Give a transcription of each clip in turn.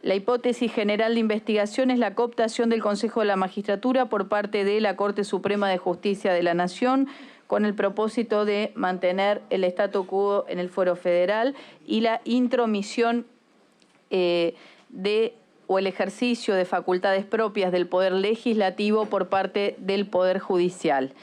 La hipótesis general de investigación es la cooptación del Consejo de la Magistratura por parte de la Corte Suprema de Justicia de la Nación con el propósito de mantener el statu quo en el Fuero Federal y la intromisión o el ejercicio de facultades propias del Poder Legislativo por parte del Poder Judicial.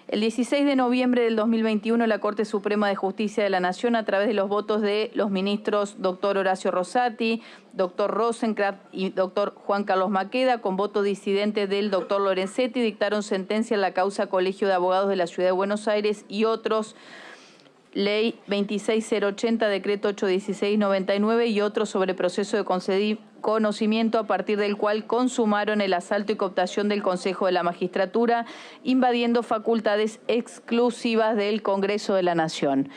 El 16 de noviembre del 2021, la Corte Suprema de Justicia de la Nación, a través de los votos de los ministros doctor Horacio Rosati, doctor Rosenkrantz y doctor Juan Carlos Maqueda, con voto disidente del doctor Lorenzetti, dictaron sentencia en la causa Colegio de Abogados de la Ciudad de Buenos Aires y otros, Ley 26080, Decreto 81699 y otros sobre proceso de conocimiento a partir del cual consumaron el asalto y cooptación del Consejo de la Magistratura, invadiendo facultades exclusivas del Congreso de la Nación.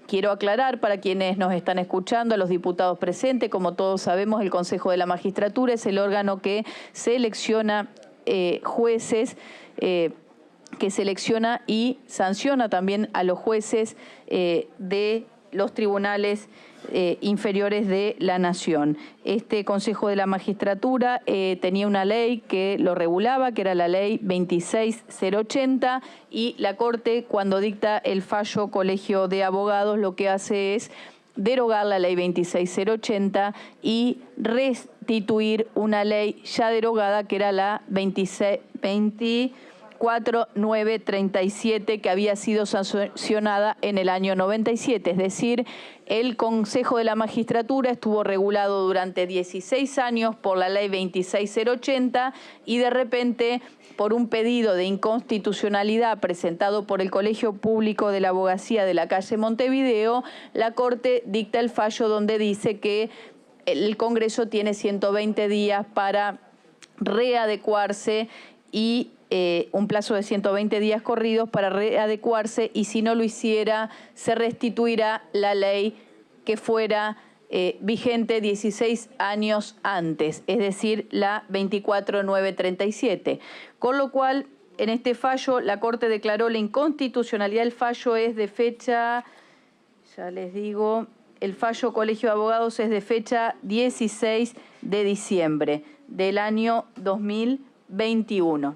Quiero aclarar para quienes nos están escuchando, a los diputados presentes, como todos sabemos, el Consejo de la Magistratura es el órgano que selecciona jueces, que selecciona y sanciona también a los jueces de los tribunales inferiores de la Nación. Este Consejo de la Magistratura tenía una ley que lo regulaba, que era la Ley 26080, y la Corte, cuando dicta el fallo Colegio de Abogados, lo que hace es derogar la Ley 26080 y restituir una ley ya derogada, que era la 24937, que había sido sancionada en el año 97. Es decir, el Consejo de la Magistratura estuvo regulado durante 16 años por la Ley 26080 y de repente, por un pedido de inconstitucionalidad presentado por el Colegio Público de la Abogacía de la calle Montevideo, la Corte dicta el fallo donde dice que el Congreso tiene 120 días para readecuarse y un plazo de 120 días corridos para readecuarse, y si no lo hiciera, se restituirá la ley que fuera vigente 16 años antes, es decir, la 24937. Con lo cual, en este fallo, la Corte declaró la inconstitucionalidad. El fallo es de fecha, ya les digo, el fallo Colegio de Abogados es de fecha 16 de diciembre del año 2021.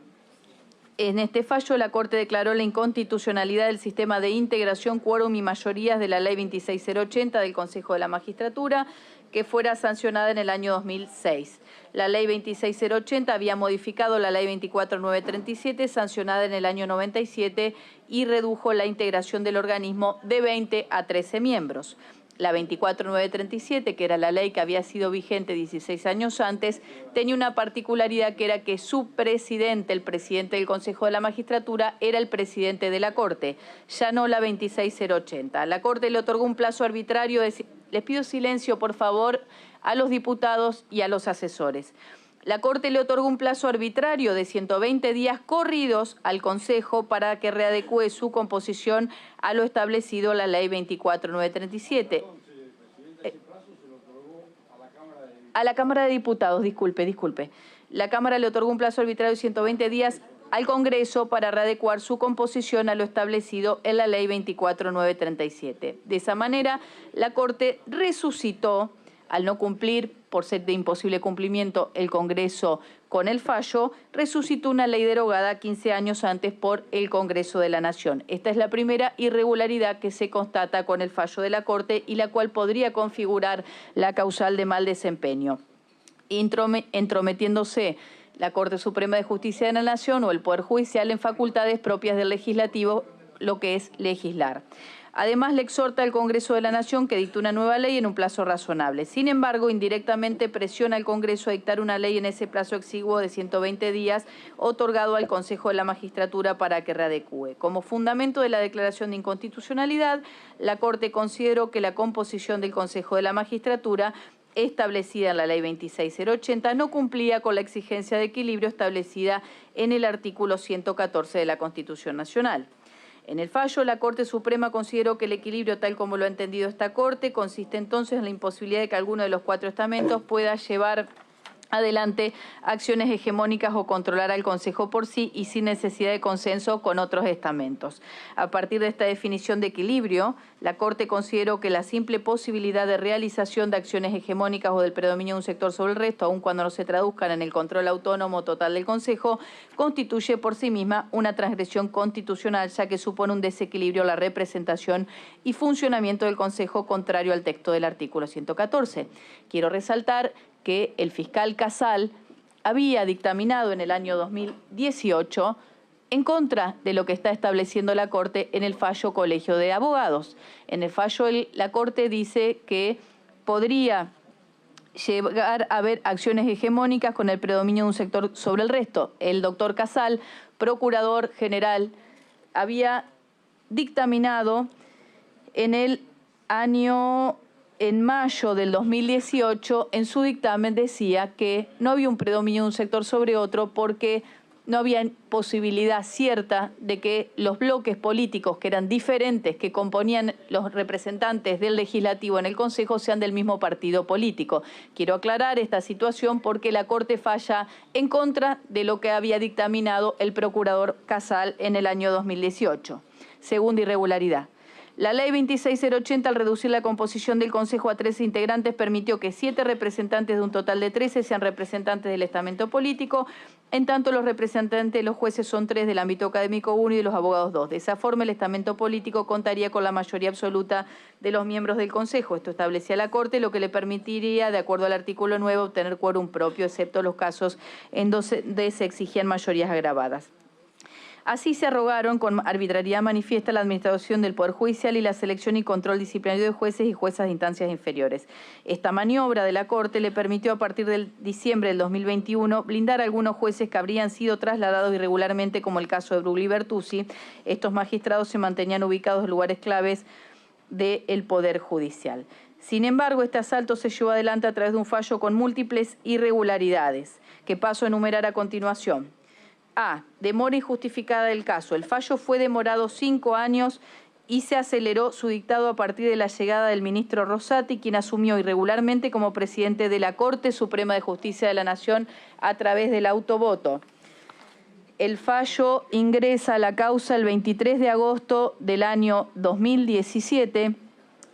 En este fallo, la Corte declaró la inconstitucionalidad del sistema de integración, quórum y mayorías de la Ley 26080 del Consejo de la Magistratura, que fuera sancionada en el año 2006. La Ley 26080 había modificado la Ley 24937, sancionada en el año 97, y redujo la integración del organismo de 20 a 13 miembros. La 24937, que era la ley que había sido vigente 16 años antes, tenía una particularidad, que era que su presidente, el presidente del Consejo de la Magistratura, era el presidente de la Corte, ya no la 26080. La Corte le otorgó un plazo arbitrario les pido silencio, por favor, a los diputados y a los asesores. La Corte le otorgó un plazo arbitrario de 120 días corridos al Consejo para que readecue su composición a lo establecido en la Ley 24937. A la Cámara de Diputados, disculpe. La Cámara le otorgó un plazo arbitrario de 120 días al Congreso para readecuar su composición a lo establecido en la Ley 24937. De esa manera, la Corte resucitó, al no cumplir, por ser de imposible cumplimiento, el Congreso con el fallo, resucitó una ley derogada 15 años antes por el Congreso de la Nación. Esta es la primera irregularidad que se constata con el fallo de la Corte y la cual podría configurar la causal de mal desempeño, entrometiéndose la Corte Suprema de Justicia de la Nación o el Poder Judicial en facultades propias del Legislativo, lo que es legislar. Además, le exhorta al Congreso de la Nación que dicte una nueva ley en un plazo razonable. Sin embargo, indirectamente presiona al Congreso a dictar una ley en ese plazo exiguo de 120 días otorgado al Consejo de la Magistratura para que readecue. Como fundamento de la declaración de inconstitucionalidad, la Corte consideró que la composición del Consejo de la Magistratura establecida en la Ley 26080 no cumplía con la exigencia de equilibrio establecida en el artículo 114 de la Constitución Nacional. En el fallo, la Corte Suprema consideró que el equilibrio, tal como lo ha entendido esta Corte, consiste entonces en la imposibilidad de que alguno de los 4 estamentos pueda llevar adelante acciones hegemónicas o controlar al Consejo por sí y sin necesidad de consenso con otros estamentos. A partir de esta definición de equilibrio, la Corte consideró que la simple posibilidad de realización de acciones hegemónicas o del predominio de un sector sobre el resto, aun cuando no se traduzcan en el control autónomo total del Consejo, constituye por sí misma una transgresión constitucional, ya que supone un desequilibrio en la representación y funcionamiento del Consejo contrario al texto del artículo 114. Quiero resaltar que el fiscal Casal había dictaminado en el año 2018 en contra de lo que está estableciendo la Corte en el fallo Colegio de Abogados. En el fallo la Corte dice que podría llegar a haber acciones hegemónicas con el predominio de un sector sobre el resto. El doctor Casal, procurador general, había dictaminado en mayo del 2018, en su dictamen decía que no había un predominio de un sector sobre otro porque no había posibilidad cierta de que los bloques políticos que eran diferentes, que componían los representantes del legislativo en el Consejo, sean del mismo partido político. Quiero aclarar esta situación porque la Corte falla en contra de lo que había dictaminado el procurador Casal en el año 2018. Segunda irregularidad. La Ley 26080, al reducir la composición del Consejo a 13 integrantes, permitió que 7 representantes de un total de 13 sean representantes del estamento político, en tanto los representantes de los jueces son 3 del ámbito académico 1 y de los abogados 2. De esa forma, el estamento político contaría con la mayoría absoluta de los miembros del Consejo. Esto establecía la Corte, lo que le permitiría, de acuerdo al artículo 9, obtener quórum propio, excepto los casos en donde se exigían mayorías agravadas. Así se arrogaron con arbitrariedad manifiesta la administración del Poder Judicial y la selección y control disciplinario de jueces y juezas de instancias inferiores. Esta maniobra de la Corte le permitió a partir del diciembre del 2021 blindar a algunos jueces que habrían sido trasladados irregularmente, como el caso de Brugli y Bertuzzi. Estos magistrados se mantenían ubicados en lugares claves del Poder Judicial. Sin embargo, este asalto se llevó adelante a través de un fallo con múltiples irregularidades, que paso a enumerar a continuación. A. Demora injustificada del caso. El fallo fue demorado 5 años y se aceleró su dictado a partir de la llegada del ministro Rosati, quien asumió irregularmente como presidente de la Corte Suprema de Justicia de la Nación a través del autovoto. El fallo ingresa a la causa el 23 de agosto del año 2017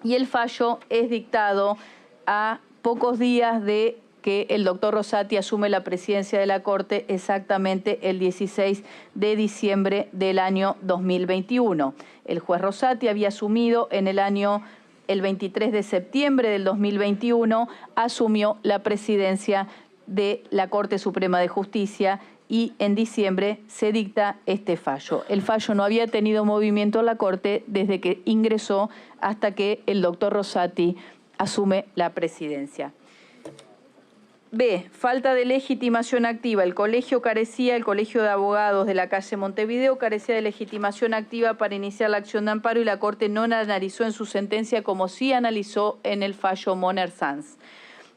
y el fallo es dictado a pocos días de que el doctor Rosati asume la presidencia de la Corte, exactamente el 16 de diciembre del año 2021. El juez Rosati había asumido el 23 de septiembre del 2021, asumió la presidencia de la Corte Suprema de Justicia y en diciembre se dicta este fallo. El fallo no había tenido movimiento en la Corte desde que ingresó hasta que el doctor Rosati asume la presidencia. B. Falta de legitimación activa. El Colegio de Abogados de la calle Montevideo carecía de legitimación activa para iniciar la acción de amparo y la Corte no la analizó en su sentencia como sí analizó en el fallo Moner-Sanz.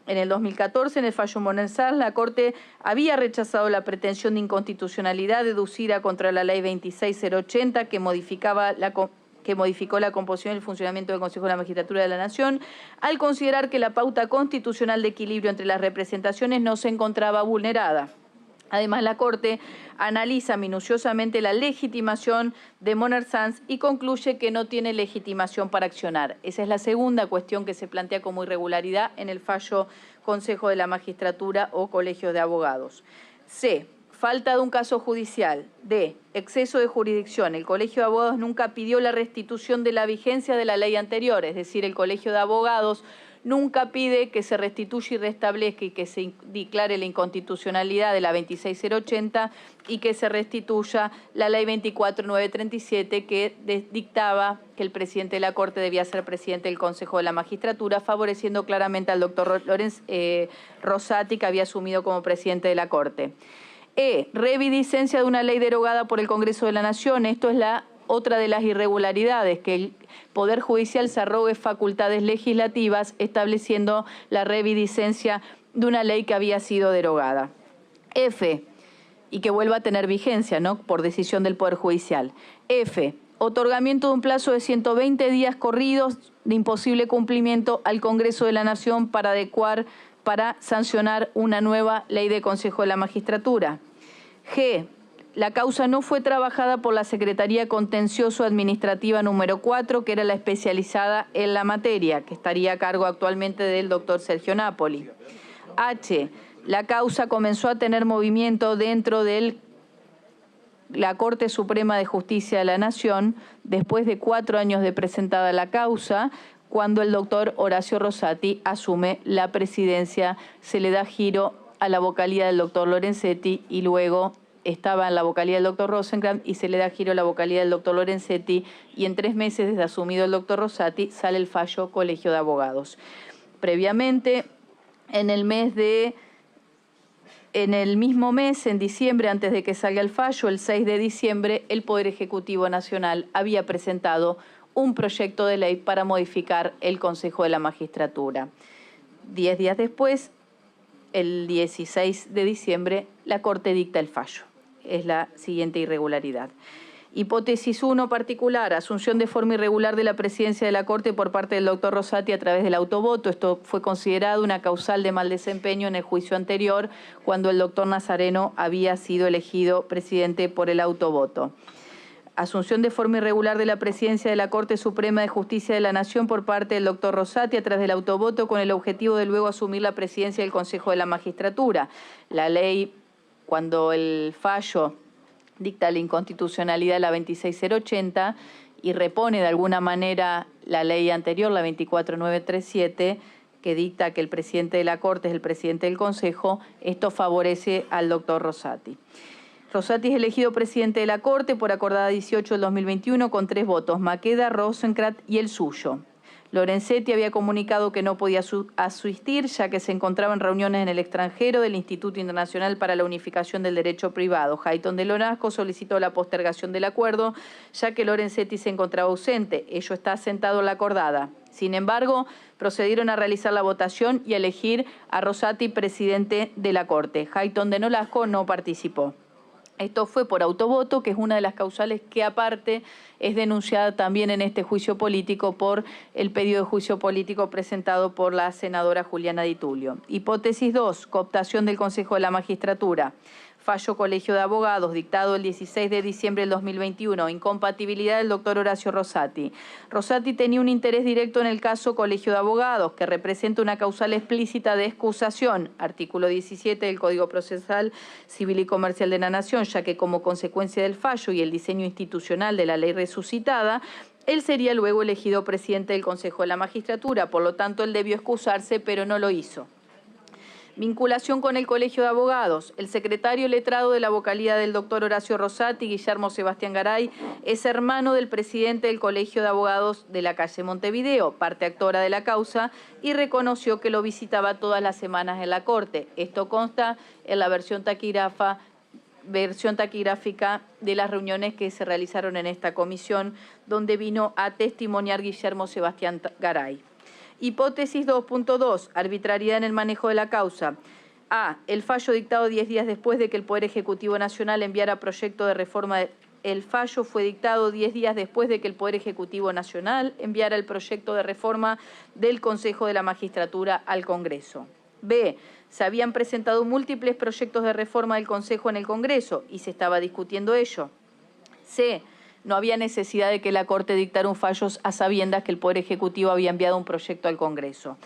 En el 2014, en el fallo Moner-Sanz, la Corte había rechazado la pretensión de inconstitucionalidad deducida contra la Ley 26080 que modificó la composición y el funcionamiento del Consejo de la Magistratura de la Nación, al considerar que la pauta constitucional de equilibrio entre las representaciones no se encontraba vulnerada. Además, la Corte analiza minuciosamente la legitimación de Moner-Sanz y concluye que no tiene legitimación para accionar. Esa es la segunda cuestión que se plantea como irregularidad en el fallo Consejo de la Magistratura o Colegio de Abogados. C. Falta de un caso judicial. D. Exceso de jurisdicción. El Colegio de Abogados nunca pidió la restitución de la vigencia de la ley anterior, es decir, el Colegio de Abogados nunca pide que se restituya y restablezca y que se declare la inconstitucionalidad de la 26080 y que se restituya la ley 24937 que dictaba que el presidente de la Corte debía ser presidente del Consejo de la Magistratura, favoreciendo claramente al doctor Rosati, que había asumido como presidente de la Corte. Reviviscencia de una ley derogada por el Congreso de la Nación. Esto es otra de las irregularidades, que el Poder Judicial se arrogue facultades legislativas estableciendo la reviviscencia de una ley que había sido derogada. F, y que vuelva a tener vigencia, ¿no?, por decisión del Poder Judicial. F, otorgamiento de un plazo de 120 días corridos de imposible cumplimiento al Congreso de la Nación para adecuar para sancionar una nueva ley de Consejo de la Magistratura. G. La causa no fue trabajada por la Secretaría Contencioso Administrativa número 4, que era la especializada en la materia, que estaría a cargo actualmente del doctor Sergio Napoli. H. La causa comenzó a tener movimiento dentro de la Corte Suprema de Justicia de la Nación después de 4 años de presentada la causa, cuando el doctor Horacio Rosati asume la presidencia, se le da giro a la vocalía del doctor Lorenzetti y luego estaba en la vocalía del doctor Rosenkrantz y se le da giro a la vocalía del doctor Lorenzetti y en 3 meses desde asumido el doctor Rosati sale el fallo Colegio de Abogados. Previamente, en el mismo mes, en diciembre, antes de que salga el fallo, el 6 de diciembre, el Poder Ejecutivo Nacional había presentado un proyecto de ley para modificar el Consejo de la Magistratura. 10 días después, el 16 de diciembre, la Corte dicta el fallo. Es la siguiente irregularidad. Hipótesis 1 particular, asunción de forma irregular de la presidencia de la Corte por parte del doctor Rosati a través del autovoto. Esto fue considerado una causal de mal desempeño en el juicio anterior, cuando el doctor Nazareno había sido elegido presidente por el autovoto. Asunción de forma irregular de la presidencia de la Corte Suprema de Justicia de la Nación por parte del doctor Rosati a través del autovoto con el objetivo de luego asumir la presidencia del Consejo de la Magistratura. La ley, cuando el fallo dicta la inconstitucionalidad de la 26080 y repone de alguna manera la ley anterior, la 24937, que dicta que el presidente de la Corte es el presidente del Consejo, esto favorece al doctor Rosati. Rosati es elegido presidente de la Corte por acordada 18 del 2021 con 3 votos, Maqueda, Rosenkrantz y el suyo. Lorenzetti había comunicado que no podía asistir, ya que se encontraba en reuniones en el extranjero del Instituto Internacional para la Unificación del Derecho Privado. Hayton de Lonasco solicitó la postergación del acuerdo, ya que Lorenzetti se encontraba ausente. Ello está asentado en la acordada. Sin embargo, procedieron a realizar la votación y a elegir a Rosati presidente de la Corte. Hayton de Nolasco no participó. Esto fue por autovoto, que es una de las causales que aparte es denunciada también en este juicio político por el pedido de juicio político presentado por la senadora Juliana Di Tulio. Hipótesis 2, cooptación del Consejo de la Magistratura. Fallo Colegio de Abogados, dictado el 16 de diciembre del 2021, incompatibilidad del doctor Horacio Rosati. Rosati tenía un interés directo en el caso Colegio de Abogados, que representa una causal explícita de excusación, artículo 17 del Código Procesal Civil y Comercial de la Nación, ya que como consecuencia del fallo y el diseño institucional de la ley resucitada, él sería luego elegido presidente del Consejo de la Magistratura, por lo tanto él debió excusarse, pero no lo hizo. Vinculación con el Colegio de Abogados. El secretario letrado de la vocalía del doctor Horacio Rosati, Guillermo Sebastián Garay, es hermano del presidente del Colegio de Abogados de la calle Montevideo, parte actora de la causa, y reconoció que lo visitaba todas las semanas en la Corte. Esto consta en la versión taquigráfica de las reuniones que se realizaron en esta comisión, donde vino a testimoniar Guillermo Sebastián Garay. Hipótesis 2.2, arbitrariedad en el manejo de la causa. A. El fallo dictado 10 días después de que el Poder Ejecutivo Nacional enviara proyecto de reforma. El fallo fue dictado 10 días después de que el Poder Ejecutivo Nacional enviara el proyecto de reforma del Consejo de la Magistratura al Congreso. B. Se habían presentado múltiples proyectos de reforma del Consejo en el Congreso y se estaba discutiendo ello. C. No había necesidad de que la Corte dictara un fallo a sabiendas que el Poder Ejecutivo había enviado un proyecto al Congreso,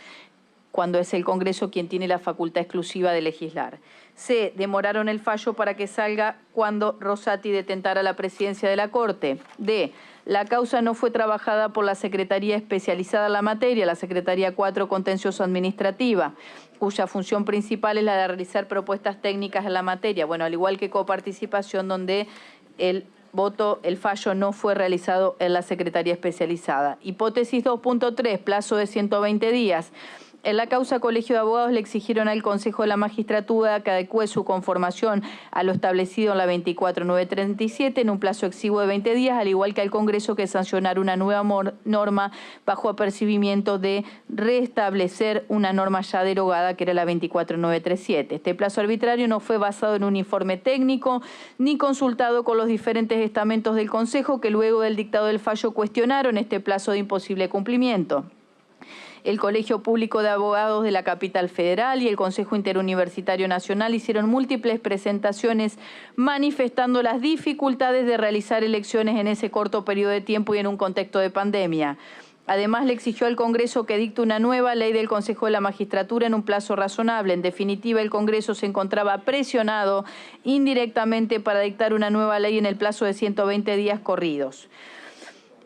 cuando es el Congreso quien tiene la facultad exclusiva de legislar. C. Demoraron el fallo para que salga cuando Rosati detentara la presidencia de la Corte. D. La causa no fue trabajada por la Secretaría especializada en la materia, la Secretaría 4 Contencioso Administrativa, cuya función principal es la de realizar propuestas técnicas en la materia. Bueno, al igual que coparticipación, donde el fallo no fue realizado en la Secretaría Especializada. Hipótesis 2.3, plazo de 120 días. En la causa Colegio de Abogados le exigieron al Consejo de la Magistratura que adecue su conformación a lo establecido en la 24937 en un plazo exiguo de 20 días, al igual que al Congreso que sancionara una nueva norma bajo apercibimiento de restablecer una norma ya derogada que era la 24937. Este plazo arbitrario no fue basado en un informe técnico ni consultado con los diferentes estamentos del Consejo que luego del dictado del fallo cuestionaron este plazo de imposible cumplimiento. El Colegio Público de Abogados de la Capital Federal y el Consejo Interuniversitario Nacional hicieron múltiples presentaciones manifestando las dificultades de realizar elecciones en ese corto periodo de tiempo y en un contexto de pandemia. Además, le exigió al Congreso que dicte una nueva ley del Consejo de la Magistratura en un plazo razonable. En definitiva, el Congreso se encontraba presionado indirectamente para dictar una nueva ley en el plazo de 120 días corridos.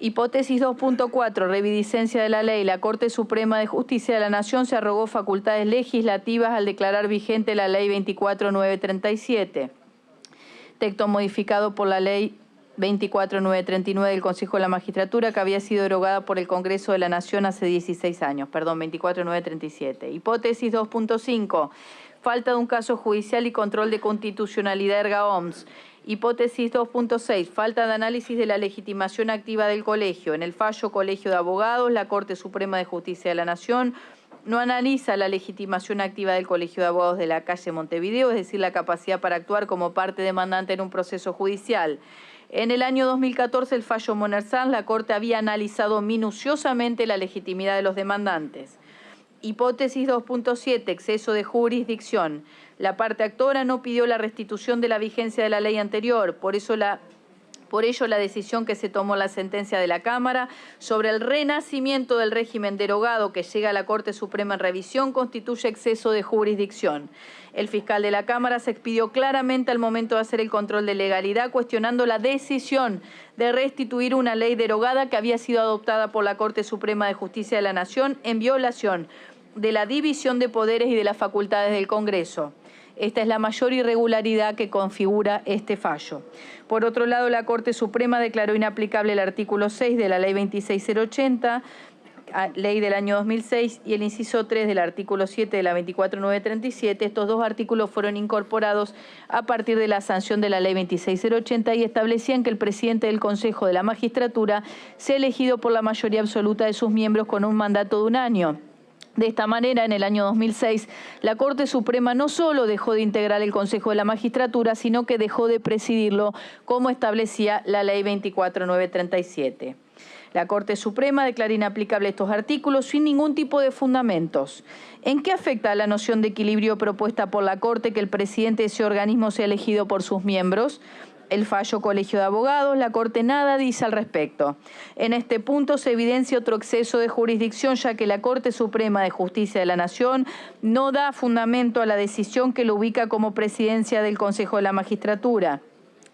Hipótesis 2.4, reviviscencia de la ley. La Corte Suprema de Justicia de la Nación se arrogó facultades legislativas al declarar vigente la Ley 24.937. Texto modificado por la Ley 24.939 del Consejo de la Magistratura, que había sido derogada por el Congreso de la Nación hace 16 años. 24.937. Hipótesis 2.5. Falta de un caso judicial y control de constitucionalidad erga omnes. Hipótesis 2.6. Falta de análisis de la legitimación activa del colegio. En el fallo Colegio de Abogados, la Corte Suprema de Justicia de la Nación no analiza la legitimación activa del Colegio de Abogados de la calle Montevideo, es decir, la capacidad para actuar como parte demandante en un proceso judicial. En el año 2014, el fallo Monerzán, la Corte había analizado minuciosamente la legitimidad de los demandantes. Hipótesis 2.7, exceso de jurisdicción. La parte actora no pidió la restitución de la vigencia de la ley anterior, por ello la decisión que se tomó la sentencia de la Cámara sobre el renacimiento del régimen derogado que llega a la Corte Suprema en revisión constituye exceso de jurisdicción. El fiscal de la Cámara se expidió claramente al momento de hacer el control de legalidad, cuestionando la decisión de restituir una ley derogada que había sido adoptada por la Corte Suprema de Justicia de la Nación en violación de la división de poderes y de las facultades del Congreso. Esta es la mayor irregularidad que configura este fallo. Por otro lado, la Corte Suprema declaró inaplicable el artículo 6 de la Ley 26.080, ley del año 2006, y el inciso 3 del artículo 7 de la 24.937. Estos dos artículos fueron incorporados a partir de la sanción de la Ley 26.080 y establecían que el presidente del Consejo de la Magistratura sea elegido por la mayoría absoluta de sus miembros con un mandato de un año. De esta manera, en el año 2006, la Corte Suprema no solo dejó de integrar el Consejo de la Magistratura, sino que dejó de presidirlo, como establecía la Ley 24.937. La Corte Suprema declara inaplicable estos artículos sin ningún tipo de fundamentos. ¿En qué afecta la noción de equilibrio propuesta por la Corte que el presidente de ese organismo sea elegido por sus miembros? El fallo Colegio de Abogados, la Corte nada dice al respecto. En este punto se evidencia otro exceso de jurisdicción, ya que la Corte Suprema de Justicia de la Nación no da fundamento a la decisión que lo ubica como presidencia del Consejo de la Magistratura.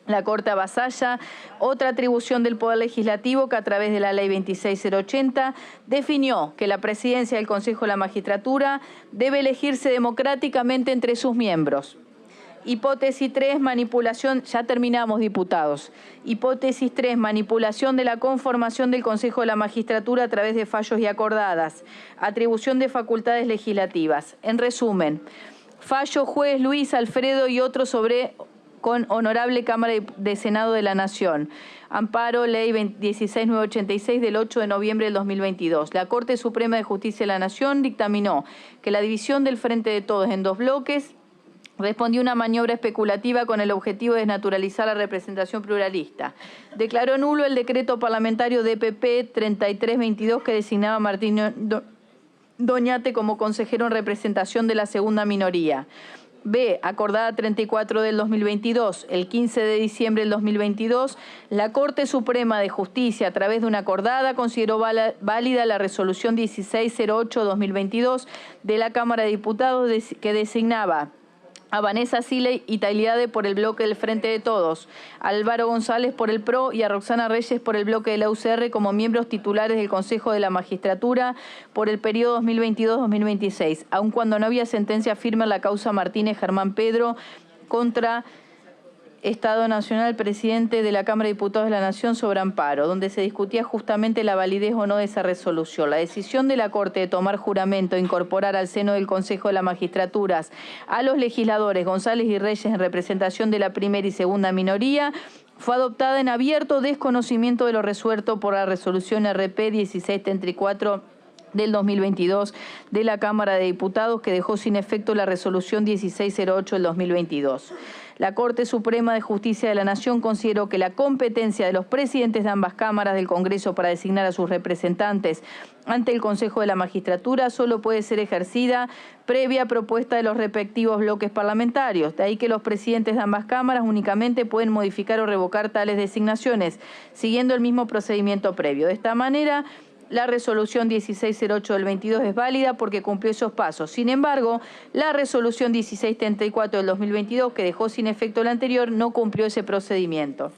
La Corte avasalla otra atribución del Poder Legislativo que a través de la Ley 26.080 definió que la presidencia del Consejo de la Magistratura debe elegirse democráticamente entre sus miembros. Hipótesis 3, manipulación, ya terminamos, diputados. Hipótesis 3, manipulación de la conformación del Consejo de la Magistratura a través de fallos y acordadas. Atribución de facultades legislativas. En resumen, fallo juez Luis Alfredo y otros sobre con Honorable Cámara de Senado de la Nación. Amparo, Ley 16.986 del 8 de noviembre del 2022. La Corte Suprema de Justicia de la Nación dictaminó que la división del Frente de Todos en dos bloques respondió a una maniobra especulativa con el objetivo de desnaturalizar la representación pluralista. Declaró nulo el decreto parlamentario DPP 3322 que designaba a Martín Doñate como consejero en representación de la segunda minoría. B, acordada 34 del 2022, el 15 de diciembre del 2022, la Corte Suprema de Justicia, a través de una acordada, consideró válida la resolución 1608-2022 de la Cámara de Diputados que designaba a Vanessa Siley y Tailiade por el bloque del Frente de Todos, a Álvaro González por el PRO y a Roxana Reyes por el bloque de la UCR como miembros titulares del Consejo de la Magistratura por el periodo 2022-2026, aun cuando no había sentencia firme en la causa Martínez Germán Pedro contra Estado Nacional, presidente de la Cámara de Diputados de la Nación, sobre amparo, donde se discutía justamente la validez o no de esa resolución. La decisión de la Corte de tomar juramento e incorporar al seno del Consejo de las Magistraturas a los legisladores González y Reyes en representación de la primera y segunda minoría fue adoptada en abierto desconocimiento de lo resuelto por la resolución RP 1634 del 2022 de la Cámara de Diputados, que dejó sin efecto la resolución 1608 del 2022. La Corte Suprema de Justicia de la Nación consideró que la competencia de los presidentes de ambas cámaras del Congreso para designar a sus representantes ante el Consejo de la Magistratura solo puede ser ejercida previa propuesta de los respectivos bloques parlamentarios. De ahí que los presidentes de ambas cámaras únicamente pueden modificar o revocar tales designaciones, siguiendo el mismo procedimiento previo. De esta manera, la resolución 1608 del 22 es válida porque cumplió esos pasos. Sin embargo, la resolución 1634 del 2022, que dejó sin efecto la anterior, no cumplió ese procedimiento.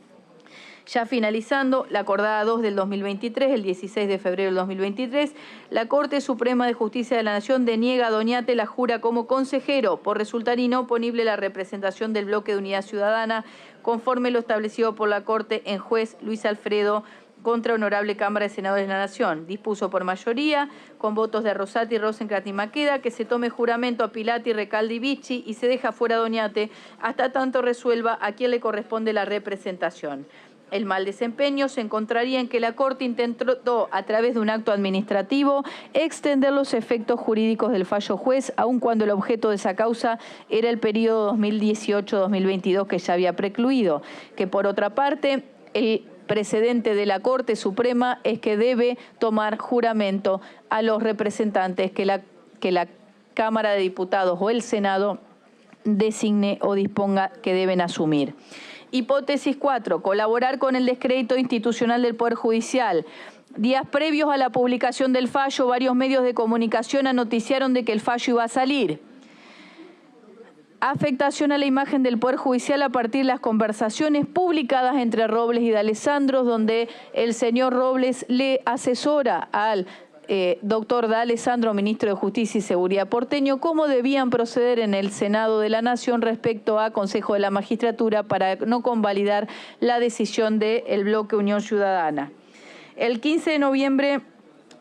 Ya finalizando, la acordada 2 del 2023, el 16 de febrero del 2023, la Corte Suprema de Justicia de la Nación deniega a Doñate la jura como consejero por resultar inoponible la representación del bloque de Unidad Ciudadana, conforme lo establecido por la Corte en juez Luis Alfredo contra Honorable Cámara de Senadores de la Nación. Dispuso por mayoría, con votos de Rosati, Rosenkrantz y Maqueda, que se tome juramento a Pilati, Recalde y Vicchi y se deja fuera a Doñate hasta tanto resuelva a quién le corresponde la representación. El mal desempeño se encontraría en que la Corte intentó, a través de un acto administrativo, extender los efectos jurídicos del fallo juez, aun cuando el objeto de esa causa era el periodo 2018-2022 que ya había precluido, que por otra parte, el precedente de la Corte Suprema es que debe tomar juramento a los representantes que la Cámara de Diputados o el Senado designe o disponga que deben asumir. Hipótesis 4. Colaborar con el descrédito institucional del Poder Judicial. Días previos a la publicación del fallo, varios medios de comunicación anoticiaron de que el fallo iba a salir. Afectación a la imagen del Poder Judicial a partir de las conversaciones publicadas entre Robles y D'Alessandro, donde el señor Robles le asesora al doctor D'Alessandro, ministro de Justicia y Seguridad porteño, cómo debían proceder en el Senado de la Nación respecto a Consejo de la Magistratura para no convalidar la decisión del bloque Unión Ciudadana. El 15 de noviembre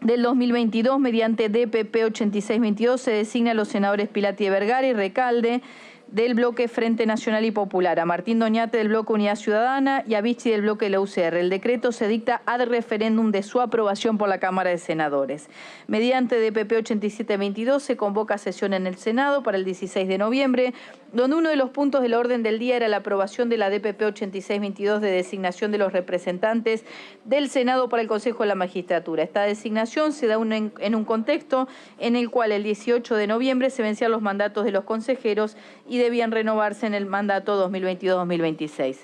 del 2022, mediante DPP 8622, se designa a los senadores Pilati de Vergara y Recalde del bloque Frente Nacional y Popular, a Martín Doñate del bloque Unidad Ciudadana y a Vicchi del bloque de la UCR. El decreto se dicta ad referéndum de su aprobación por la Cámara de Senadores. Mediante DPP 8722 se convoca sesión en el Senado para el 16 de noviembre, donde uno de los puntos del orden del día era la aprobación de la DPP 8622 de designación de los representantes del Senado para el Consejo de la Magistratura. Esta designación se da en un contexto en el cual el 18 de noviembre se vencían los mandatos de los consejeros y debían renovarse en el mandato 2022-2026.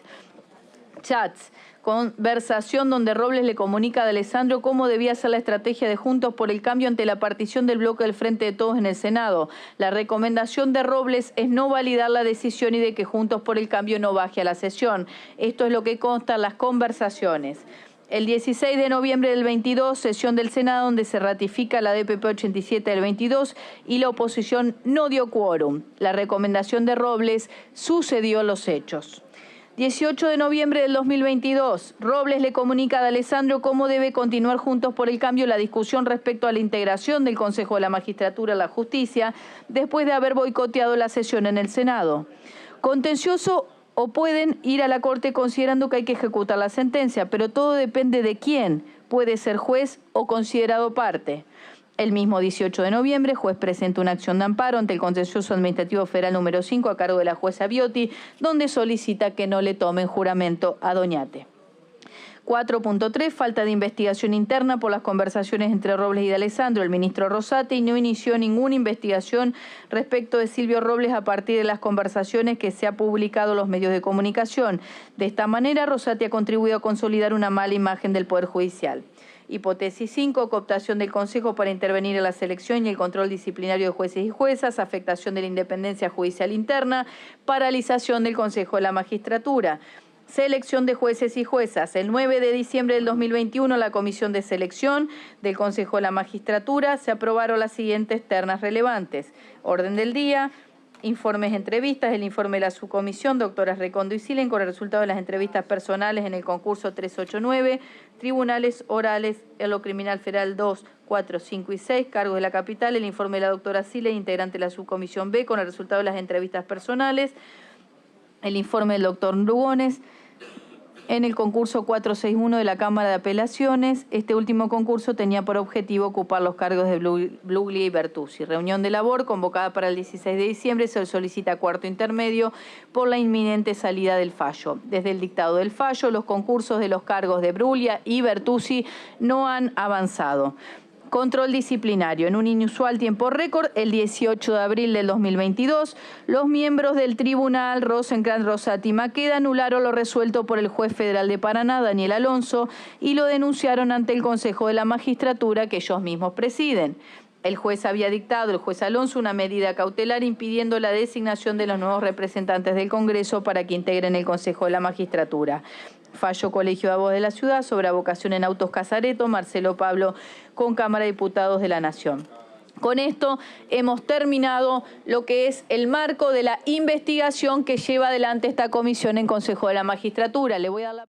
Chats. Conversación donde Robles le comunica a D'Alessandro cómo debía ser la estrategia de Juntos por el Cambio ante la partición del bloque del Frente de Todos en el Senado. La recomendación de Robles es no validar la decisión y de que Juntos por el Cambio no baje a la sesión. Esto es lo que consta en las conversaciones. El 16 de noviembre del 22, sesión del Senado donde se ratifica la DPP 87 del 22 y la oposición no dio quórum. La recomendación de Robles sucedió los hechos. 18 de noviembre del 2022, Robles le comunica a D'Alessandro cómo debe continuar Juntos por el Cambio la discusión respecto a la integración del Consejo de la Magistratura a la Justicia después de haber boicoteado la sesión en el Senado. Contencioso o pueden ir a la Corte considerando que hay que ejecutar la sentencia, pero todo depende de quién. Puede ser juez o considerado parte. El mismo 18 de noviembre, juez presenta una acción de amparo ante el Contencioso Administrativo Federal número 5 a cargo de la jueza Biotti, donde solicita que no le tomen juramento a Doñate. 4.3. Falta de investigación interna por las conversaciones entre Robles y D'Alessandro. El ministro Rosati no inició ninguna investigación respecto de Silvio Robles a partir de las conversaciones que se ha publicado en los medios de comunicación. De esta manera, Rosati ha contribuido a consolidar una mala imagen del Poder Judicial. Hipótesis 5. Cooptación del Consejo para intervenir en la selección y el control disciplinario de jueces y juezas, afectación de la independencia judicial interna, paralización del Consejo de la Magistratura. Selección de jueces y juezas. El 9 de diciembre del 2021, la Comisión de Selección del Consejo de la Magistratura se aprobaron las siguientes ternas relevantes. Orden del día, informes, entrevistas, el informe de la subcomisión, doctoras Recondo y Silen, con el resultado de las entrevistas personales en el concurso 389, tribunales orales en lo criminal federal 2, 4, 5 y 6, cargos de la capital, el informe de la doctora Silen, integrante de la subcomisión B, con el resultado de las entrevistas personales, el informe del doctor Lugones, en el concurso 461 de la Cámara de Apelaciones. Este último concurso tenía por objetivo ocupar los cargos de Bluglia y Bertuzzi. Reunión de labor convocada para el 16 de diciembre, se solicita cuarto intermedio por la inminente salida del fallo. Desde el dictado del fallo, los concursos de los cargos de Bluglia y Bertuzzi no han avanzado. Control disciplinario. En un inusual tiempo récord, el 18 de abril del 2022, los miembros del tribunal Rosenkrantz, Rosati y Maqueda anularon lo resuelto por el juez federal de Paraná, Daniel Alonso, y lo denunciaron ante el Consejo de la Magistratura que ellos mismos presiden. El juez había dictado, el juez Alonso, una medida cautelar impidiendo la designación de los nuevos representantes del Congreso para que integren el Consejo de la Magistratura. Fallo Colegio de Abogados de la Ciudad sobre avocación en autos Casareto, Marcelo Pablo, con Cámara de Diputados de la Nación. Con esto hemos terminado lo que es el marco de la investigación que lleva adelante esta comisión en Consejo de la Magistratura. Le voy a dar la